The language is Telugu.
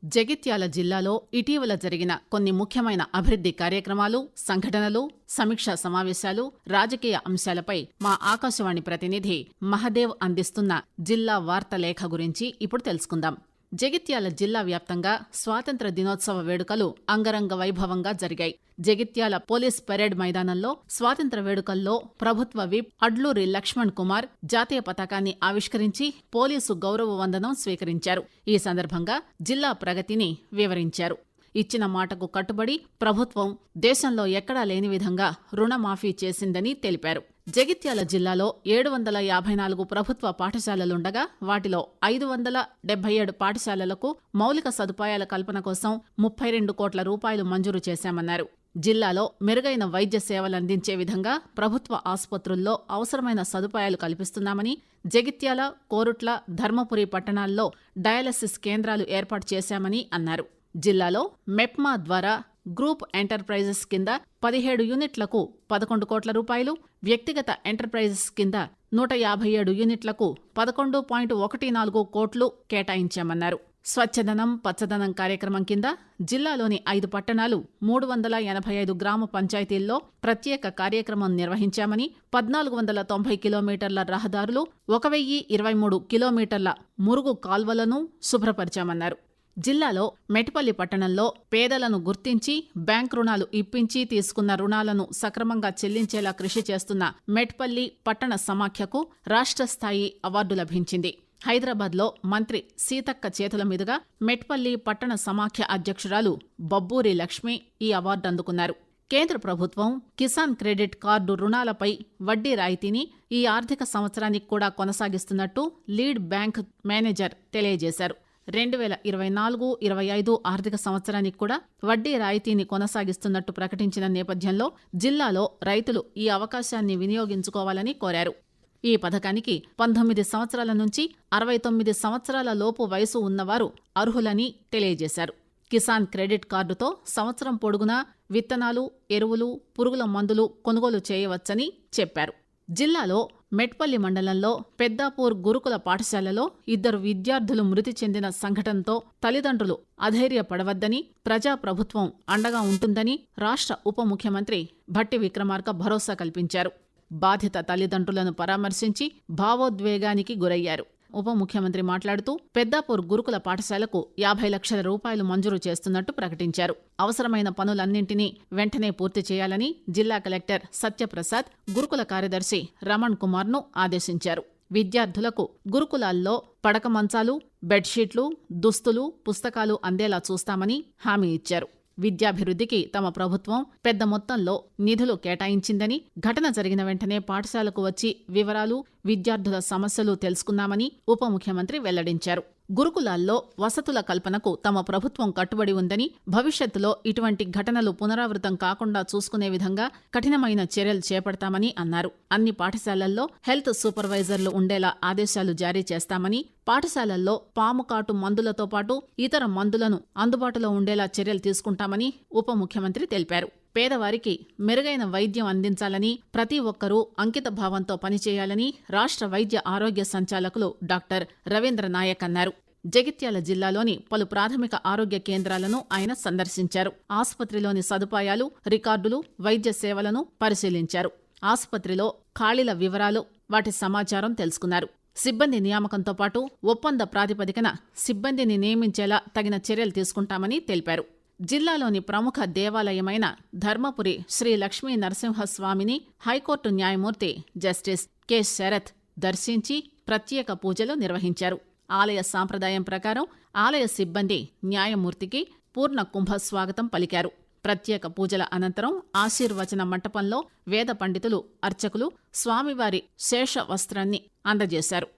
జగిత్యాల జిల్లాలో ఇటీవల జరిగిన కొన్ని ముఖ్యమైన అభివృద్ధి కార్యక్రమాలు, సంఘటనలు, సమీక్షా సమావేశాలు, రాజకీయ అంశాలపై మా ఆకాశవాణి ప్రతినిధి మహదేవ్ అందిస్తున్న జిల్లా వార్తా లేఖ గురించి ఇప్పుడు తెలుసుకుందాం. జగిత్యాల జిల్లా వ్యాప్తంగా స్వాతంత్ర దినోత్సవ వేడుకలు అంగరంగ వైభవంగా జరిగాయి. జగిత్యాల పోలీస్ పెరేడ్ మైదానంలో స్వాతంత్ర వేడుకల్లో ప్రభుత్వ విప్ అడ్లూరి లక్ష్మణ్ కుమార్ జాతీయ పతాకాన్ని ఆవిష్కరించి పోలీసు గౌరవ వందనం స్వీకరించారు. ఈ సందర్భంగా జిల్లా ప్రగతిని వివరించారు. ఇచ్చిన మాటకు కట్టుబడి ప్రభుత్వం దేశంలో ఎక్కడా లేని విధంగా రుణమాఫీ చేసిందని తెలిపారు. జగిత్యాల జిల్లాలో 754 ప్రభుత్వ పాఠశాలలుండగా వాటిలో 577 పాఠశాలలకు మౌలిక సదుపాయాల కల్పన కోసం 32 కోట్ల రూపాయలు మంజూరు చేశామన్నారు. జిల్లాలో మెరుగైన వైద్య సేవలందించే విధంగా ప్రభుత్వ ఆసుపత్రుల్లో అవసరమైన సదుపాయాలు కల్పిస్తున్నామని, జగిత్యాల, కోరుట్ల, ధర్మపురి పట్టణాల్లో డయాలసిస్ కేంద్రాలు ఏర్పాటు చేశామని అన్నారు. జిల్లాలో మెప్మా ద్వారా గ్రూప్ ఎంటర్ప్రైజెస్ కింద 17 యూనిట్లకు 11 కోట్ల రూపాయలు, వ్యక్తిగత ఎంటర్ప్రైజెస్ కింద 157 యూనిట్లకు 11.14 కోట్లు కేటాయించామన్నారు. స్వచ్ఛదనం పచ్చదనం కార్యక్రమం కింద జిల్లాలోని 5 పట్టణాలు, 385 గ్రామ పంచాయతీల్లో ప్రత్యేక కార్యక్రమం నిర్వహించామని, 1490 కిలోమీటర్ల రహదారులు, 1023 కిలోమీటర్ల మురుగు కాల్వలను శుభ్రపరిచామన్నారు. జిల్లాలో మెట్పల్లి పట్టణంలో పేదలను గుర్తించి బ్యాంక్ రుణాలు ఇప్పించి తీసుకున్న రుణాలను సక్రమంగా చెల్లించేలా కృషి చేస్తున్న మెట్పల్లి పట్టణ సమాఖ్యకు రాష్ట్ర స్థాయి అవార్డు లభించింది. హైదరాబాద్లో మంత్రి సీతక్క చేతుల మీదుగా మెట్పల్లి పట్టణ సమాఖ్య అధ్యక్షురాలు బబ్బూరి లక్ష్మి ఈ అవార్డు అందుకున్నారు. కేంద్ర ప్రభుత్వం కిసాన్ క్రెడిట్ కార్డు రుణాలపై వడ్డీ రాయితీని ఈ ఆర్థిక సంవత్సరానికి కూడా కొనసాగిస్తున్నట్టు లీడ్ బ్యాంక్ మేనేజర్ తెలియజేశారు. 2024-25 ఆర్థిక సంవత్సరానికి కూడా వడ్డీ రాయితీని కొనసాగిస్తున్నట్టు ప్రకటించిన నేపథ్యంలో జిల్లాలో రైతులు ఈ అవకాశాన్ని వినియోగించుకోవాలని కోరారు. ఈ పథకానికి 19 సంవత్సరాల నుంచి 69 సంవత్సరాల లోపు వయసు ఉన్నవారు అర్హులని తెలియజేశారు. కిసాన్ క్రెడిట్ కార్డుతో సంవత్సరం పొడుగునా విత్తనాలు, ఎరువులు, పురుగుల మందులు కొనుగోలు చేయవచ్చని చెప్పారు. జిల్లాలో మెట్పల్లి మండలంలో పెద్దాపూర్ గురుకుల పాఠశాలలో 2 విద్యార్థులు మృతి చెందిన సంఘటనతో తల్లిదండ్రులు అధైర్యపడవద్దని, ప్రజాప్రభుత్వం అండగా ఉంటుందని రాష్ట్ర ఉప ముఖ్యమంత్రి భట్టి విక్రమార్క భరోసా కల్పించారు. బాధిత తల్లిదండ్రులను పరామర్శించి భావోద్వేగానికి గురయ్యారు. ఉప ముఖ్యమంత్రి మాట్లాడుతూ పెద్దాపూర్ గురుకుల పాఠశాలకు 50 లక్షల రూపాయలు మంజూరు చేస్తున్నట్టు ప్రకటించారు. అవసరమైన పనులన్నింటినీ వెంటనే పూర్తి చేయాలని జిల్లా కలెక్టర్ సత్యప్రసాద్ గురుకుల కార్యదర్శి రమణ్ కుమార్ను ఆదేశించారు. విద్యార్థులకు గురుకులాల్లో పడక మంచాలు, బెడ్షీట్లు, దుస్తులు, పుస్తకాలు అందేలా చూస్తామని హామీ ఇచ్చారు. విద్యాభివృద్ధికి తమ ప్రభుత్వం పెద్ద మొత్తంలో నిధులు కేటాయించిందని, ఘటన జరిగిన వెంటనే పాఠశాలకు వచ్చి వివరాలు, విద్యార్థుల సమస్యలు తెలుసుకున్నామని ఉప ముఖ్యమంత్రి వెల్లడించారు. గురుకులాల్లో వసతుల కల్పనకు తమ ప్రభుత్వం కట్టుబడి ఉందని, భవిష్యత్తులో ఇటువంటి ఘటనలు పునరావృతం కాకుండా చూసుకునే విధంగా కఠినమైన చర్యలు చేపడతామని అన్నారు. అన్ని పాఠశాలల్లో హెల్త్ సూపర్వైజర్లు ఉండేలా ఆదేశాలు జారీ చేస్తామని, పాఠశాలల్లో పాము కాటు మందులతో పాటు ఇతర మందులను అందుబాటులో ఉండేలా చర్యలు తీసుకుంటామని ఉప ముఖ్యమంత్రి తెలిపారు. పేదవారికి మెరుగైన వైద్యం అందించాలని, ప్రతి ఒక్కరూ అంకిత భావంతో పనిచేయాలని రాష్ట్ర వైద్య ఆరోగ్య సంచాలకులు డాక్టర్ రవీంద్ర నాయక్ అన్నారు. జగిత్యాల జిల్లాలోని పలు ప్రాథమిక ఆరోగ్య కేంద్రాలను ఆయన సందర్శించారు. ఆసుపత్రిలోని సదుపాయాలు, రికార్డులు, వైద్య సేవలను పరిశీలించారు. ఆసుపత్రిలో ఖాళీల వివరాలు, వాటి సమాచారం తెలుసుకున్నారు. సిబ్బంది నియామకంతో పాటు ఒప్పంద ప్రాతిపదికన సిబ్బందిని నియమించేలా తగిన చర్యలు తీసుకుంటామని తెలిపారు. జిల్లాలోని ప్రముఖ దేవాలయమైన ధర్మపురి శ్రీ లక్ష్మీ నరసింహస్వామిని హైకోర్టు న్యాయమూర్తి జస్టిస్ కె శరత్ దర్శించి ప్రత్యేక పూజలు నిర్వహించారు. ఆలయ సాంప్రదాయం ప్రకారం ఆలయ సిబ్బంది న్యాయమూర్తికి పూర్ణ కుంభ స్వాగతం పలికారు. ప్రత్యేక పూజల అనంతరం ఆశీర్వచన మంటపంలో వేద పండితులు, అర్చకులు స్వామివారి శేష వస్త్రాన్ని అందజేశారు.